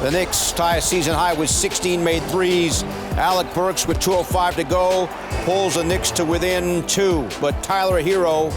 The Knicks tie a season high with 16 made threes. Alec Burks with 2:05 to go pulls the Knicks to within 2. But Tyler Hero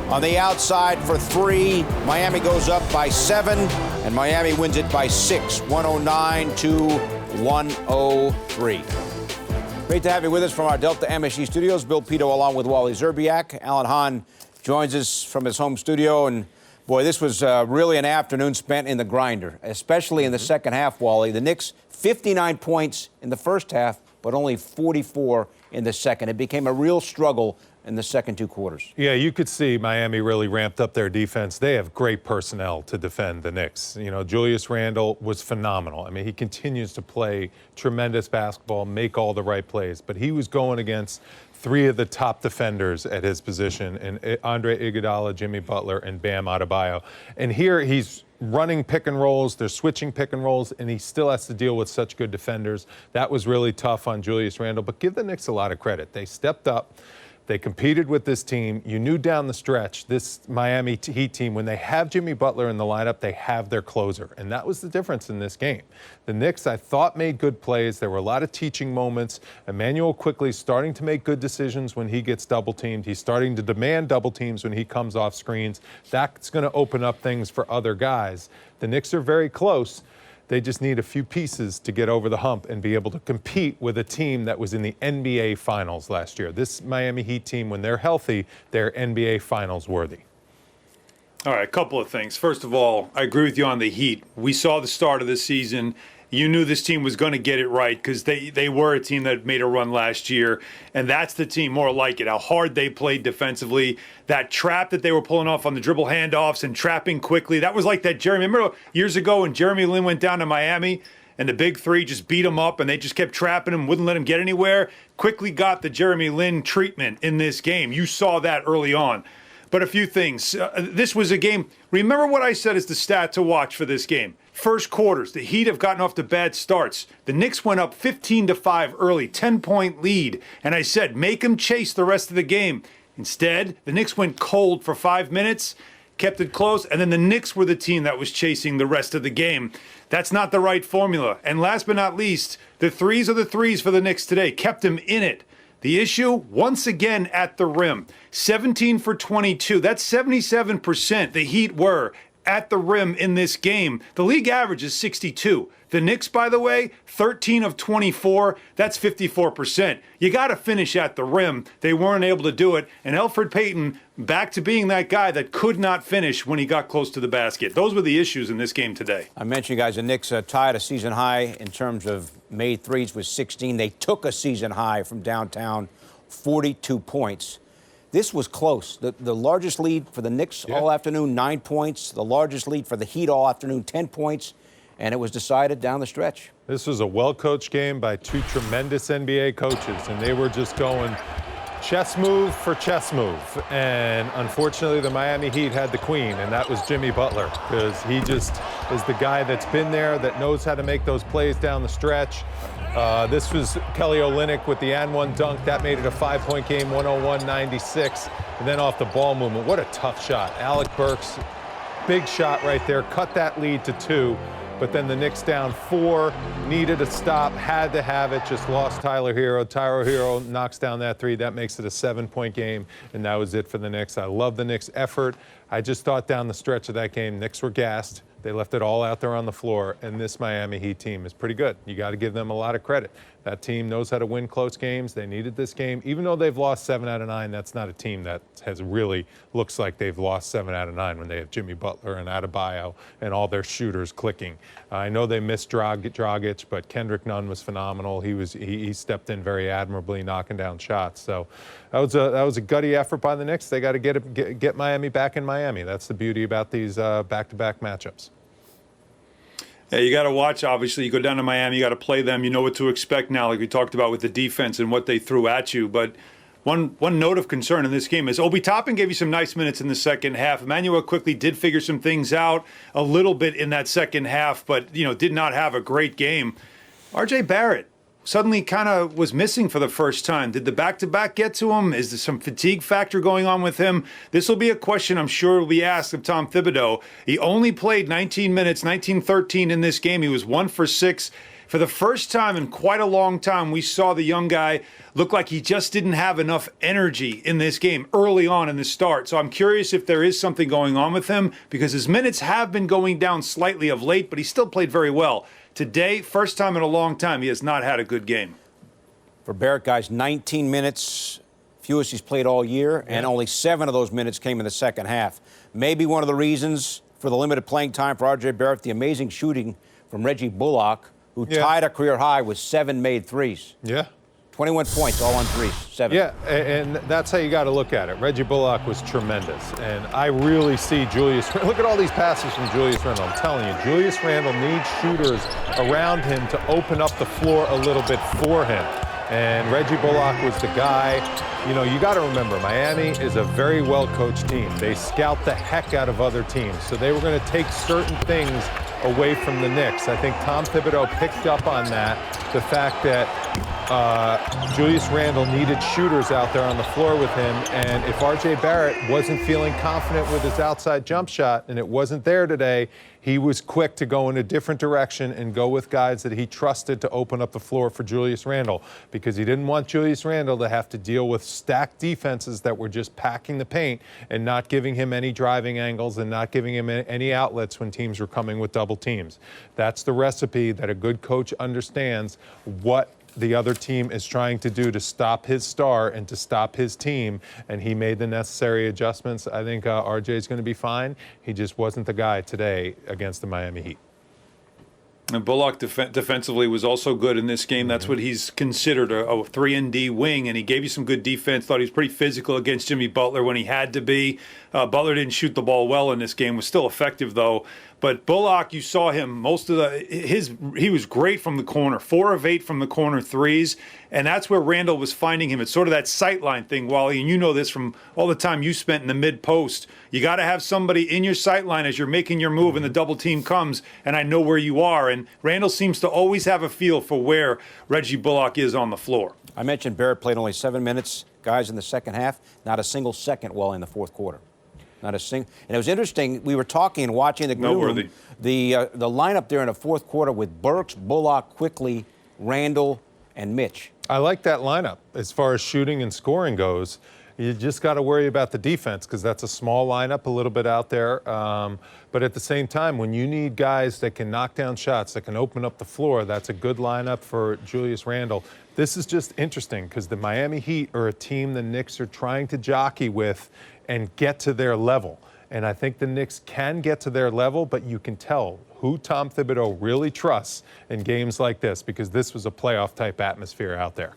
on the outside for 3. Miami goes up by 7, and Miami wins it by 6, 109-103. Great to have you with us from our Delta MSG studios. Bill Pito along with Wally Zerbiak. Alan Hahn joins us from his home studio. And, boy, this was really an afternoon spent in the grinder, especially in the second half, Wally. The Knicks, 59 points in the first half, but only 44 in the second. It became a real struggle in the second 2 quarters. Yeah, you could see Miami really ramped up their defense. They have great personnel to defend the Knicks. You know, Julius Randle was phenomenal. I mean, he continues to play tremendous basketball, make all the right plays, but he was going against 3 of the top defenders at his position, and Andre Iguodala, Jimmy Butler, and Bam Adebayo. And here he's running pick and rolls, they're switching pick and rolls, and he still has to deal with such good defenders. That was really tough on Julius Randle, but give the Knicks a lot of credit. They stepped up. They competed with this team. You knew down the stretch, this Miami Heat team, when they have Jimmy Butler in the lineup, they have their closer. And that was the difference in this game. The Knicks, I thought, made good plays. There were a lot of teaching moments. Immanuel Quickley starting to make good decisions when he gets double-teamed. He's starting to demand double teams when he comes off screens. That's going to open up things for other guys. The Knicks are very close. They just need a few pieces to get over the hump and be able to compete with a team that was in the NBA Finals last year. This Miami Heat team, when they're healthy, they're NBA Finals worthy. All right, a couple of things. First of all, I agree with you on the Heat. We saw the start of the season. You knew this team was going to get it right because they were a team that made a run last year, and that's the team more like it, how hard they played defensively, that trap that they were pulling off on the dribble handoffs and trapping quickly. That was like that Jeremy. Remember years ago when Jeremy Lin went down to Miami and the big 3 just beat him up and they just kept trapping him, wouldn't let him get anywhere? Quickly got the Jeremy Lin treatment in this game. You saw that early on. But a few things. This was a game. Remember what I said is the stat to watch for this game. First quarters, the Heat have gotten off to bad starts. The Knicks went up 15-5 early, 10-point lead. And I said, make them chase the rest of the game. Instead, the Knicks went cold for 5 minutes, kept it close, and then the Knicks were the team that was chasing the rest of the game. That's not the right formula. And last but not least, the threes are the threes for the Knicks today. Kept them in it. The issue, once again at the rim, 17 for 22. That's 77%. The Heat were at the rim in this game. The league average is 62. The Knicks, by the way, 13 of 24. That's 54%. You got to finish at the rim. They weren't able to do it. And Elfrid Payton back to being that guy that could not finish when he got close to the basket. Those were the issues in this game today. I mentioned, guys, the Knicks tied a season high in terms of made threes with 16. They took a season high from downtown, 42 points. This was close. The largest lead for the Knicks all afternoon, 9 points. The largest lead for the Heat all afternoon, 10 points. And it was decided down the stretch. This was a well-coached game by 2 tremendous NBA coaches, and they were just going chess move for chess move. And unfortunately, the Miami Heat had the queen, and that was Jimmy Butler, because he just is the guy that's been there, that knows how to make those plays down the stretch. This was Kelly Olynyk with the and-one dunk. That made it a 5-point game, 101-96. And then off the ball movement, what a tough shot. Alec Burks, big shot right there, cut that lead to 2. But then the Knicks down 4, needed a stop, had to have it, just lost Tyler Hero. Tyler Hero knocks down that 3. That makes it a 7-point game, and that was it for the Knicks. I love the Knicks' effort. I just thought down the stretch of that game, Knicks were gassed. They left it all out there on the floor, and this Miami Heat team is pretty good. You got to give them a lot of credit. That team knows how to win close games. They needed this game. Even though they've lost 7 out of 9, that's not a team that has really looks like they've lost 7 out of 9 when they have Jimmy Butler and Adebayo and all their shooters clicking. I know they missed Dragic, but Kendrick Nunn was phenomenal. He stepped in very admirably, knocking down shots. So that was a gutty effort by the Knicks. They got to get Miami back in Miami. That's the beauty about these back-to-back matchups. Yeah, you got to watch, obviously. You go down to Miami, you got to play them. You know what to expect now, like we talked about with the defense and what they threw at you. But one note of concern in this game is Obi Toppin gave you some nice minutes in the second half. Immanuel Quickley did figure some things out a little bit in that second half, but, did not have a great game. R.J. Barrett, suddenly kind of was missing for the first time. Did the back-to-back get to him? Is there some fatigue factor going on with him? This will be a question I'm sure will be asked of Tom Thibodeau. He only played 19 minutes, 19-13 in this game. He was 1 for 6. For the first time in quite a long time, we saw the young guy look like he just didn't have enough energy in this game early on in the start. So I'm curious if there is something going on with him, because his minutes have been going down slightly of late, but he still played very well. Today, first time in a long time, he has not had a good game. For Barrett, guys, 19 minutes, fewest he's played all year, and only 7 of those minutes came in the second half. Maybe one of the reasons for the limited playing time for R.J. Barrett, the amazing shooting from Reggie Bullock, who tied a career high with 7 made threes. Yeah. 21 points, all on threes, 7. Yeah, and that's how you got to look at it. Reggie Bullock was tremendous, and I really see Julius. Look at all these passes from Julius Randle. I'm telling you, Julius Randle needs shooters around him to open up the floor a little bit for him. And Reggie Bullock was the guy. You know, you got to remember, Miami is a very well-coached team. They scout the heck out of other teams, so they were going to take certain things away from the Knicks. I think Tom Thibodeau picked up on that, the fact that Julius Randle needed shooters out there on the floor with him, and if R.J. Barrett wasn't feeling confident with his outside jump shot, and it wasn't there today, he was quick to go in a different direction and go with guys that he trusted to open up the floor for Julius Randle, because he didn't want Julius Randle to have to deal with stacked defenses that were just packing the paint and not giving him any driving angles and not giving him any outlets when teams were coming with double teams. That's the recipe that a good coach understands what the other team is trying to do to stop his star and to stop his team, and he made the necessary adjustments. I think RJ is going to be fine. He just wasn't the guy today against the Miami Heat. And Bullock defensively was also good in this game. That's what he's considered, a 3-and-D wing, and he gave you some good defense. Thought he was pretty physical against Jimmy Butler when he had to be. Butler didn't shoot the ball well in this game, was still effective though. But Bullock, you saw him he was great from the corner, 4 of 8 from the corner threes, and that's where Randle was finding him. It's sort of that sightline thing, Wally, and you know this from all the time you spent in the mid post. You got to have somebody in your sightline as you're making your move and the double team comes, and I know where you are. And Randle seems to always have a feel for where Reggie Bullock is on the floor. I mentioned Barrett played only 7 minutes, guys, in the second half, not a single second while in the fourth quarter. Not a single. And it was interesting. We were talking and watching the room, the lineup there in the fourth quarter with Burks, Bullock, Quickley, Randle, and Mitch. I like that lineup as far as shooting and scoring goes. You just got to worry about the defense because that's a small lineup, a little bit out there. But at the same time, when you need guys that can knock down shots, that can open up the floor, that's a good lineup for Julius Randle. This is just interesting because the Miami Heat are a team the Knicks are trying to jockey with and get to their level. And I think the Knicks can get to their level, but you can tell who Tom Thibodeau really trusts in games like this because this was a playoff-type atmosphere out there.